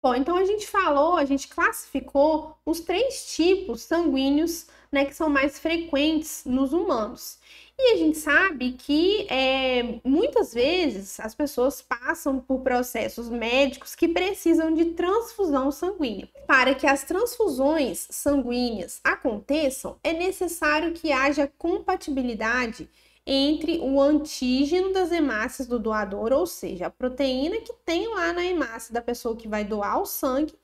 Bom, então a gente classificou os 3 tipos sanguíneos, né, que são mais frequentes nos humanos. E a gente sabe que muitas vezes as pessoas passam por processos médicos que precisam de transfusão sanguínea. Para que as transfusões sanguíneas aconteçam, é necessário que haja compatibilidade entre o antígeno das hemácias do doador, ou seja, a proteína que tem lá na hemácia da pessoa que vai doar o sangue,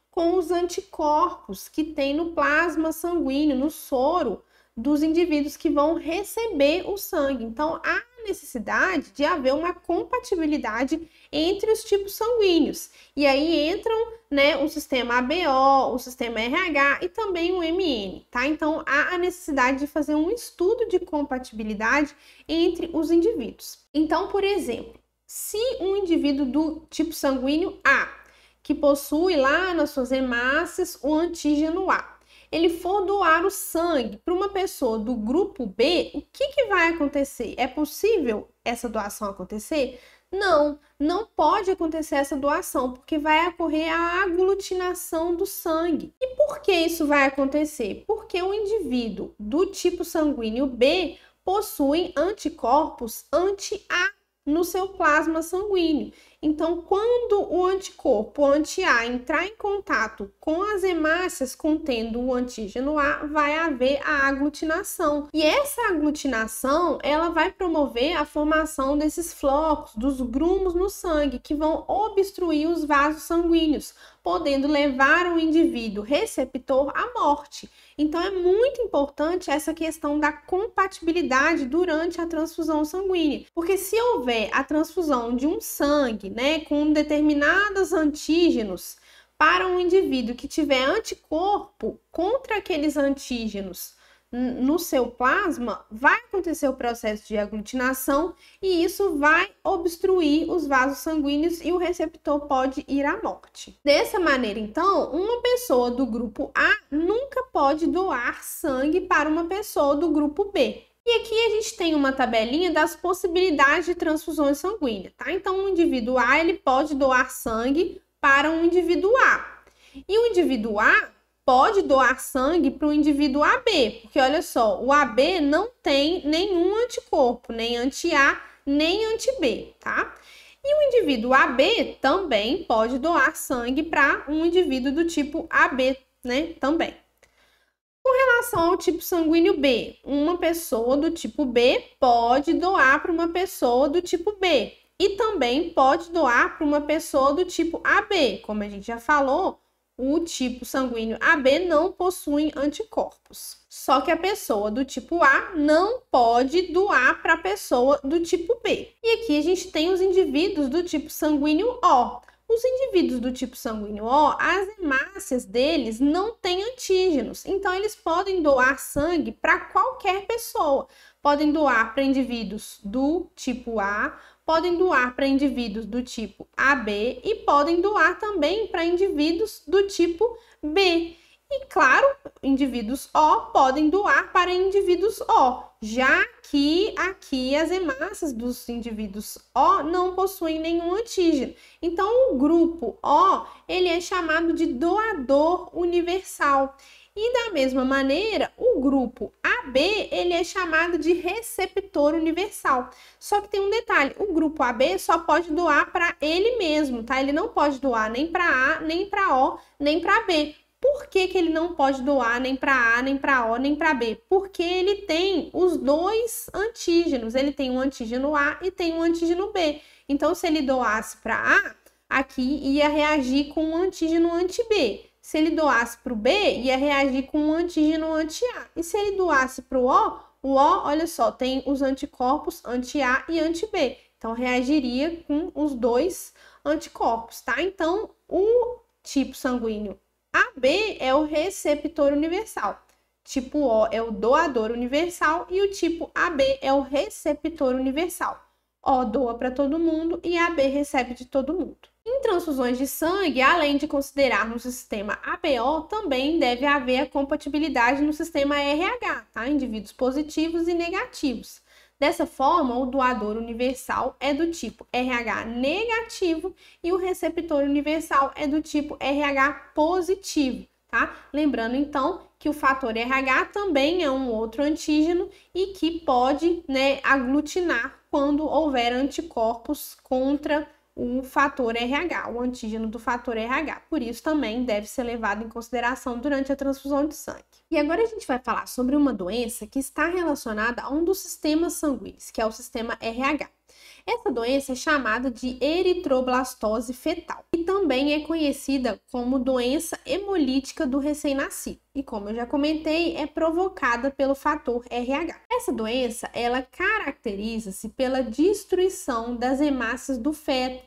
com os anticorpos que tem no plasma sanguíneo, no soro dos indivíduos que vão receber o sangue. Então, há necessidade de haver uma compatibilidade entre os tipos sanguíneos. E aí entram, né, o sistema ABO, o sistema RH e também o MN, tá? Então, há a necessidade de fazer um estudo de compatibilidade entre os indivíduos. Então, por exemplo, se um indivíduo do tipo sanguíneo A, que possui lá nas suas hemácias o antígeno A, ele for doar o sangue para uma pessoa do grupo B, o que vai acontecer? É possível essa doação acontecer? Não, não pode acontecer essa doação, porque vai ocorrer a aglutinação do sangue. E por que isso vai acontecer? Porque o indivíduo do tipo sanguíneo B possui anticorpos anti-A no seu plasma sanguíneo. Então, quando o anticorpo anti-A entrar em contato com as hemácias contendo o antígeno A, vai haver a aglutinação. E essa aglutinação, ela vai promover a formação desses flocos, dos grumos no sangue, que vão obstruir os vasos sanguíneos, podendo levar o indivíduo receptor à morte. Então, é muito importante essa questão da compatibilidade durante a transfusão sanguínea, porque se houver a transfusão de um sangue, né, com determinados antígenos para um indivíduo que tiver anticorpo contra aqueles antígenos no seu plasma, vai acontecer o processo de aglutinação e isso vai obstruir os vasos sanguíneos e o receptor pode ir à morte. Dessa maneira, então, uma pessoa do grupo A nunca pode doar sangue para uma pessoa do grupo B. E aqui a gente tem uma tabelinha das possibilidades de transfusões sanguíneas, tá? Então, o indivíduo A, ele pode doar sangue para um indivíduo A. E o indivíduo A pode doar sangue para o indivíduo AB, porque olha só, o AB não tem nenhum anticorpo, nem anti-A, nem anti-B, tá? E o indivíduo AB também pode doar sangue para um indivíduo do tipo AB, né? Também. Com relação ao tipo sanguíneo B, uma pessoa do tipo B pode doar para uma pessoa do tipo B e também pode doar para uma pessoa do tipo AB. Como a gente já falou, o tipo sanguíneo AB não possui anticorpos. Só que a pessoa do tipo A não pode doar para a pessoa do tipo B. E aqui a gente tem os indivíduos do tipo sanguíneo O. Os indivíduos do tipo sanguíneo O, as hemácias deles não têm antígenos, então eles podem doar sangue para qualquer pessoa. Podem doar para indivíduos do tipo A, podem doar para indivíduos do tipo AB e podem doar também para indivíduos do tipo B. E, claro, indivíduos O podem doar para indivíduos O, já que aqui as hemácias dos indivíduos O não possuem nenhum antígeno. Então, o grupo O, ele é chamado de doador universal. E da mesma maneira, o grupo AB, ele é chamado de receptor universal. Só que tem um detalhe, o grupo AB só pode doar para ele mesmo, tá? Ele não pode doar nem para A, nem para O, nem para B. Por que ele não pode doar nem para A, nem para O, nem para B? Porque ele tem os dois antígenos. Ele tem um antígeno A e tem um antígeno B. Então, se ele doasse para A, aqui ia reagir com um antígeno anti-B. Se ele doasse para o B, ia reagir com um antígeno anti-A. E se ele doasse para o O, olha só, tem os anticorpos anti-A e anti-B. Então, reagiria com os dois anticorpos, tá? Então, o tipo sanguíneo AB é o receptor universal, tipo O é o doador universal e o tipo AB é o receptor universal. O doa para todo mundo e AB recebe de todo mundo. Em transfusões de sangue, além de considerarmos o sistema ABO, também deve haver a compatibilidade no sistema RH, tá? Indivíduos positivos e negativos. Dessa forma, o doador universal é do tipo RH negativo e o receptor universal é do tipo RH positivo, tá? Lembrando, então, que o fator RH também é um outro antígeno e que pode, né, aglutinar quando houver anticorpos contra o fator RH, o antígeno do fator RH. Por isso, também deve ser levado em consideração durante a transfusão de sangue. E agora a gente vai falar sobre uma doença que está relacionada a um dos sistemas sanguíneos, que é o sistema RH. Essa doença é chamada de eritroblastose fetal e também é conhecida como doença hemolítica do recém-nascido. E como eu já comentei, é provocada pelo fator RH. Essa doença, ela caracteriza-se pela destruição das hemácias do feto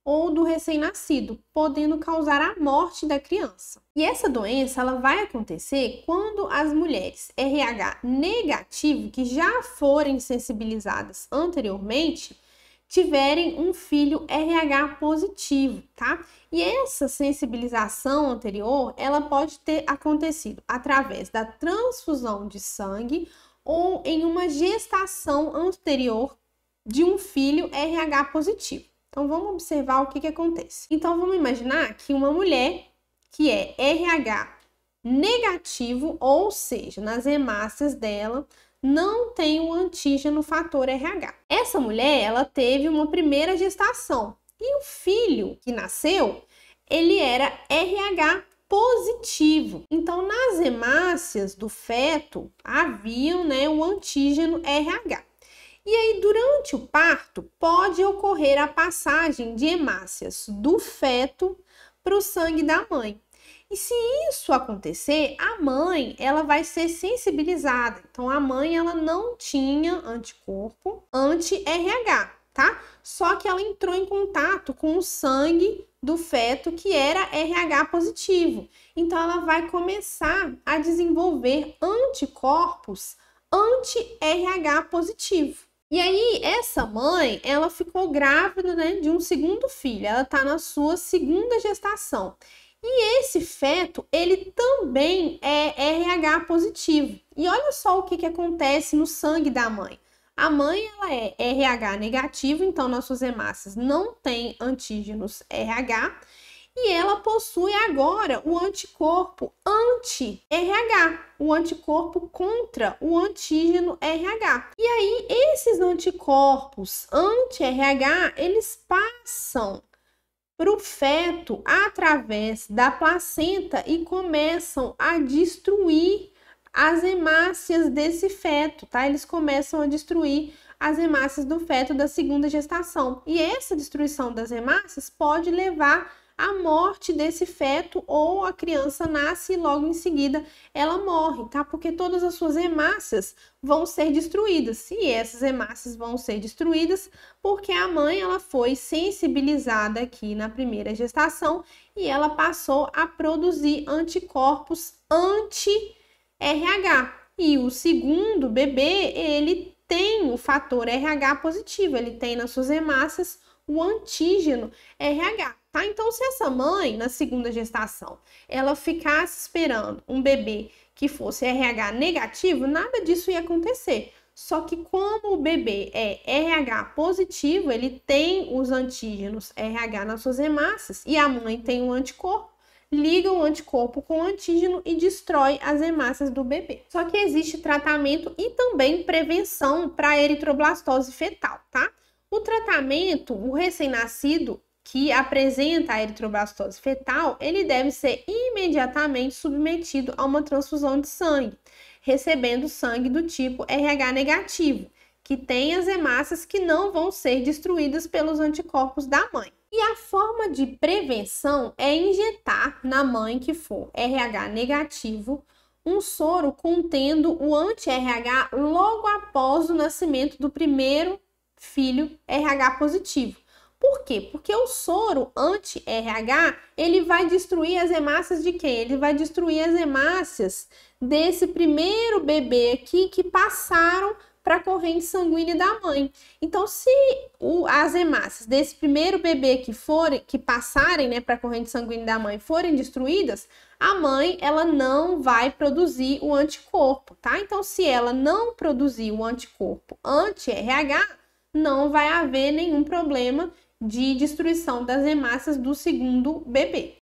ou do recém-nascido, podendo causar a morte da criança. E essa doença, ela vai acontecer quando as mulheres RH negativo, que já forem sensibilizadas anteriormente, tiverem um filho RH positivo, tá? E essa sensibilização anterior, ela pode ter acontecido através da transfusão de sangue ou em uma gestação anterior de um filho RH positivo. Então, vamos observar o que acontece. Então, vamos imaginar que uma mulher que é RH negativo, ou seja, nas hemácias dela, não tem o antígeno fator RH. Essa mulher, ela teve uma primeira gestação e o filho que nasceu, ele era RH positivo. Então, nas hemácias do feto, haviam, né, o antígeno RH. E aí, durante o parto, pode ocorrer a passagem de hemácias do feto para o sangue da mãe. E se isso acontecer, a mãe, ela vai ser sensibilizada. Então, a mãe, ela não tinha anticorpo anti-RH, tá? Só que ela entrou em contato com o sangue do feto que era RH positivo. Então, ela vai começar a desenvolver anticorpos anti-RH positivo. E aí, essa mãe, ela ficou grávida, né, de um segundo filho. Ela tá na sua segunda gestação. E esse feto, ele também é RH positivo. E olha só o que acontece no sangue da mãe. A mãe, ela é RH negativo, então nas suas hemácias não tem antígenos RH. E ela possui agora o anticorpo anti-RH, o anticorpo contra o antígeno RH. E aí, esses anticorpos anti-RH, eles passam para o feto através da placenta e começam a destruir as hemácias desse feto, tá? Eles começam a destruir as hemácias do feto da segunda gestação. E essa destruição das hemácias pode levar à morte desse feto, ou a criança nasce e logo em seguida ela morre, tá? Porque todas as suas hemácias vão ser destruídas. E essas hemácias vão ser destruídas porque a mãe, ela foi sensibilizada aqui na primeira gestação e ela passou a produzir anticorpos anti-RH. E o segundo bebê, ele tem o fator RH positivo, ele tem nas suas hemácias o antígeno RH, tá? Então, se essa mãe, na segunda gestação, ela ficasse esperando um bebê que fosse RH negativo, nada disso ia acontecer. Só que como o bebê é RH positivo, ele tem os antígenos RH nas suas hemácias e a mãe tem um anticorpo, liga o anticorpo com o antígeno e destrói as hemácias do bebê. Só que existe tratamento e também prevenção para a eritroblastose fetal, tá? O tratamento, o recém-nascido que apresenta a eritroblastose fetal, ele deve ser imediatamente submetido a uma transfusão de sangue, recebendo sangue do tipo RH negativo, que tem as hemácias que não vão ser destruídas pelos anticorpos da mãe. E a forma de prevenção é injetar na mãe que for RH negativo um soro contendo o anti-RH logo após o nascimento do primeiro filho RH positivo. Por quê? Porque o soro anti-RH, ele vai destruir as hemácias de quem? Ele vai destruir as hemácias desse primeiro bebê aqui que passaram para a corrente sanguínea da mãe. Então, se as hemácias desse primeiro bebê que passarem, né, para a corrente sanguínea da mãe forem destruídas, a mãe ela não vai produzir o anticorpo, tá? Então, se ela não produzir o anticorpo anti-RH, não vai haver nenhum problema de destruição das hemácias do segundo bebê.